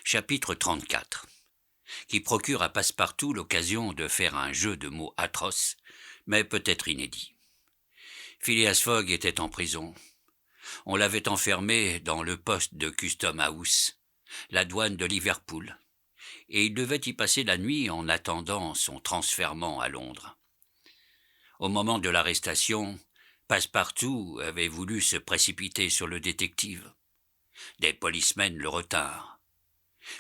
Chapitre 34 qui procure à Passepartout l'occasion de faire un jeu de mots atroce, mais peut-être inédit. Phileas Fogg était en prison. On l'avait enfermé dans le poste de Custom House, la douane de Liverpool, et il devait y passer la nuit en attendant son transfèrement à Londres. Au moment de l'arrestation, Passepartout avait voulu se précipiter sur le détective. Des policemen le retinrent.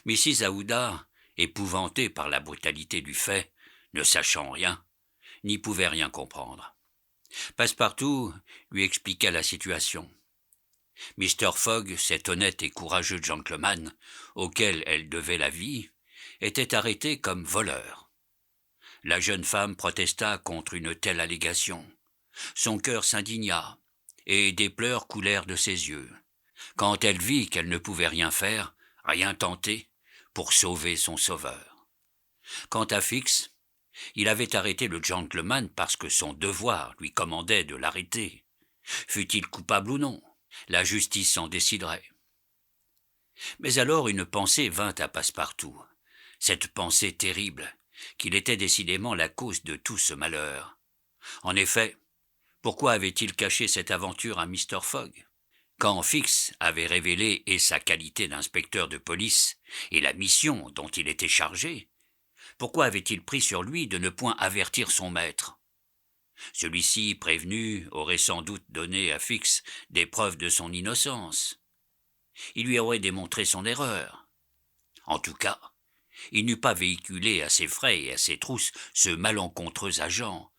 Mrs. Aouda, épouvantée par la brutalité du fait, ne sachant rien, n'y pouvait rien comprendre. Passepartout lui expliqua la situation. Mr. Fogg, cet honnête et courageux gentleman, auquel elle devait la vie, était arrêté comme voleur. La jeune femme protesta contre une telle allégation. Son cœur s'indigna, et des pleurs coulèrent de ses yeux, quand elle vit qu'elle ne pouvait rien faire, rien tenter, pour sauver son sauveur. Quant à Fix, il avait arrêté le gentleman parce que son devoir lui commandait de l'arrêter. Fût-il coupable ou non, la justice s'en déciderait. Mais alors une pensée vint à Passepartout, cette pensée terrible, qu'il était décidément la cause de tout ce malheur. En effet, pourquoi avait-il caché cette aventure à Mr. Fogg ? Quand Fix avait révélé et sa qualité d'inspecteur de police et la mission dont il était chargé, pourquoi avait-il pris sur lui de ne point avertir son maître ? Celui-ci, prévenu, aurait sans doute donné à Fix des preuves de son innocence. Il lui aurait démontré son erreur. En tout cas, il n'eût pas véhiculé à ses frais et à ses trousses ce malencontreux agent,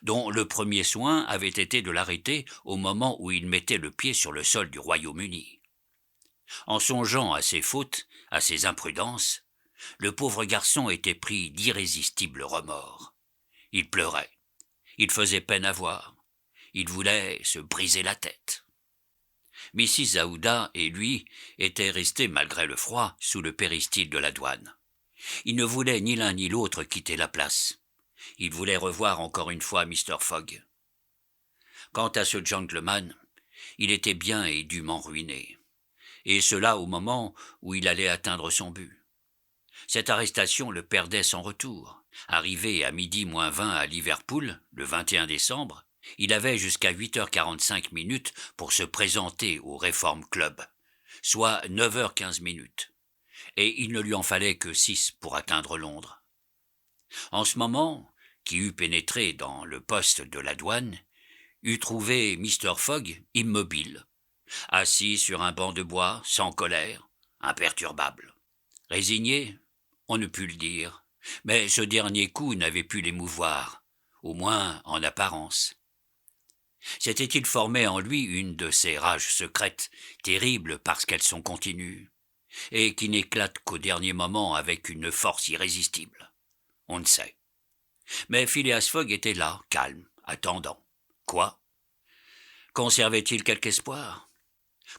dont le premier soin avait été de l'arrêter au moment où il mettait le pied sur le sol du Royaume-Uni. En songeant à ses fautes, à ses imprudences, le pauvre garçon était pris d'irrésistibles remords. Il pleurait, il faisait peine à voir, il voulait se briser la tête. Mrs. Aouda et lui étaient restés malgré le froid sous le péristyle de la douane. Ils ne voulaient ni l'un ni l'autre quitter la place. Ils voulaient revoir encore une fois Mr. Fogg. Quant à ce gentleman, il était bien et dûment ruiné, et cela au moment où il allait atteindre son but. Cette arrestation le perdait sans retour. Arrivé à midi moins 20 à Liverpool, le 21 décembre, il avait jusqu'à 8h45 pour se présenter au Reform Club, soit 9h15, et il ne lui en fallait que 6 pour atteindre Londres. En ce moment, qui eût pénétré dans le poste de la douane, eût trouvé Mr. Fogg immobile, assis sur un banc de bois, sans colère, imperturbable. Résigné, on ne put le dire, mais ce dernier coup n'avait pu l'émouvoir, au moins en apparence. S'était-il formé en lui une de ces rages secrètes, terribles parce qu'elles sont continues, et qui n'éclatent qu'au dernier moment avec une force irrésistible ? On ne sait. Mais Phileas Fogg était là, calme, attendant. Quoi ? Conservait-il quelque espoir ?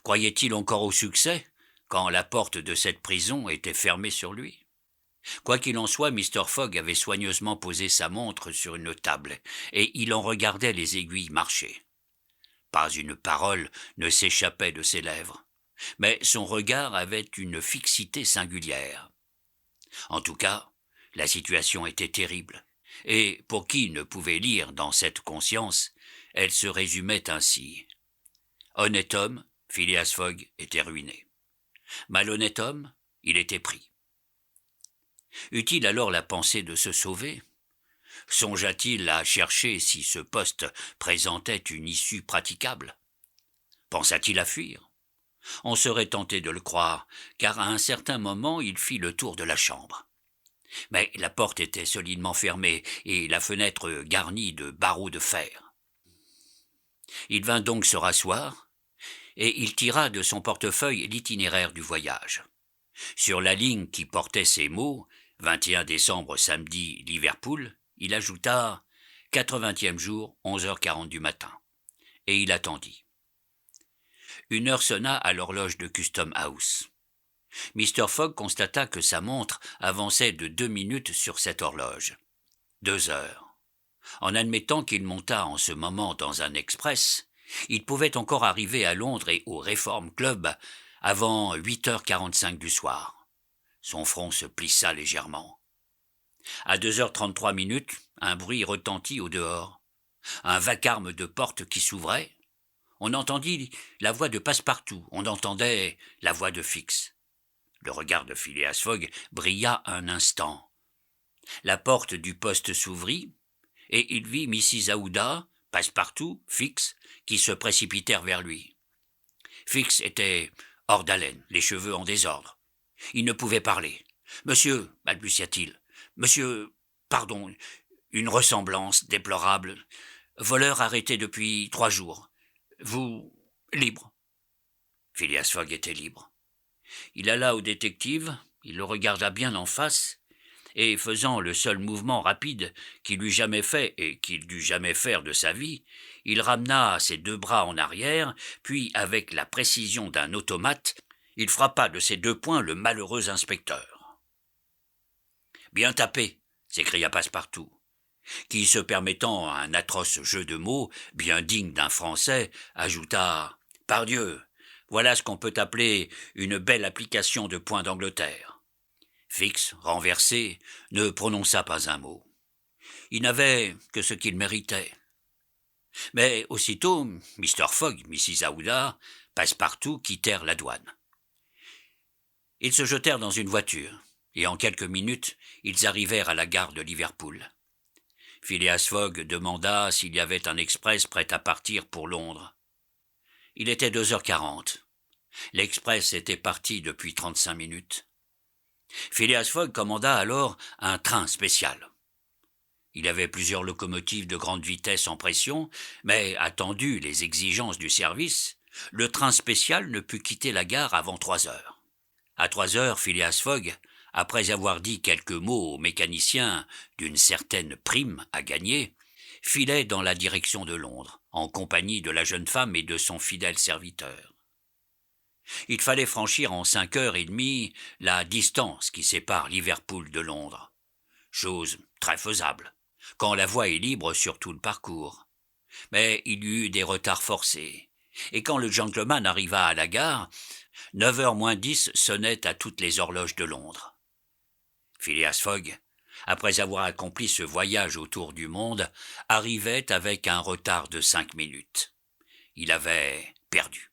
Croyait-il encore au succès, quand la porte de cette prison était fermée sur lui ? Quoi qu'il en soit, Mr. Fogg avait soigneusement posé sa montre sur une table, et il en regardait les aiguilles marcher. Pas une parole ne s'échappait de ses lèvres, mais son regard avait une fixité singulière. En tout cas, la situation était terrible, et pour qui ne pouvait lire dans cette conscience, elle se résumait ainsi. Honnête homme, Phileas Fogg était ruiné. Malhonnête homme, il était pris. Eut-il alors la pensée de se sauver ? Songea-t-il à chercher si ce poste présentait une issue praticable ? Pensa-t-il à fuir ? On serait tenté de le croire, car à un certain moment il fit le tour de la chambre. Mais la porte était solidement fermée et la fenêtre garnie de barreaux de fer. Il vint donc se rasseoir, et il tira de son portefeuille l'itinéraire du voyage. Sur la ligne qui portait ces mots, 21 décembre samedi, Liverpool, il ajouta 80e jour, 11h40 du matin, et il attendit. Une heure sonna à l'horloge de Custom House. Mr. Fogg constata que sa montre avançait de 2 minutes sur cette horloge. 2 heures. En admettant qu'il montât en ce moment dans un express, il pouvait encore arriver à Londres et au Reform Club avant 8h45 du soir. Son front se plissa légèrement. À 2h33, un bruit retentit au dehors. Un vacarme de portes qui s'ouvrait. On entendit la voix de Passepartout, on entendait la voix de Fix. Le regard de Phileas Fogg brilla un instant. La porte du poste s'ouvrit, et il vit Mrs. Aouda, Passepartout, Fix, qui se précipitèrent vers lui. Fix était hors d'haleine, les cheveux en désordre. Il ne pouvait parler. « Monsieur, balbutia-t-il, monsieur, pardon, une ressemblance déplorable. Voleur arrêté depuis 3 jours. Vous, libre. » Phileas Fogg était libre. Il alla au détective, il le regarda bien en face, et faisant le seul mouvement rapide qu'il eût jamais fait et qu'il dût jamais faire de sa vie, il ramena ses 2 bras en arrière, puis avec la précision d'un automate, il frappa de ses 2 poings le malheureux inspecteur. « Bien tapé !» s'écria Passepartout, qui, se permettant un atroce jeu de mots, bien digne d'un Français, ajouta « Pardieu, voilà ce qu'on peut appeler une belle application de points d'Angleterre. » Fix, renversé, ne prononça pas un mot. Il n'avait que ce qu'il méritait. Mais aussitôt, Mr. Fogg, Mrs. Aouda, Passepartout quittèrent la douane. Ils se jetèrent dans une voiture, et en quelques minutes, ils arrivèrent à la gare de Liverpool. Phileas Fogg demanda s'il y avait un express prêt à partir pour Londres. Il était 2h40. L'express était parti depuis 35 minutes. Phileas Fogg commanda alors un train spécial. Il avait plusieurs locomotives de grande vitesse en pression, mais, attendu les exigences du service, le train spécial ne put quitter la gare avant 3 heures. À 3 heures, Phileas Fogg, après avoir dit quelques mots au mécanicien d'une certaine prime à gagner, filait dans la direction de Londres, en compagnie de la jeune femme et de son fidèle serviteur. Il fallait franchir en 5h30 la distance qui sépare Liverpool de Londres. Chose très faisable, quand la voie est libre sur tout le parcours. Mais il y eut des retards forcés, et quand le gentleman arriva à la gare, 9h moins 10 sonnaient à toutes les horloges de Londres. Phileas Fogg, après avoir accompli ce voyage autour du monde, arrivait avec un retard de 5 minutes. Il avait perdu.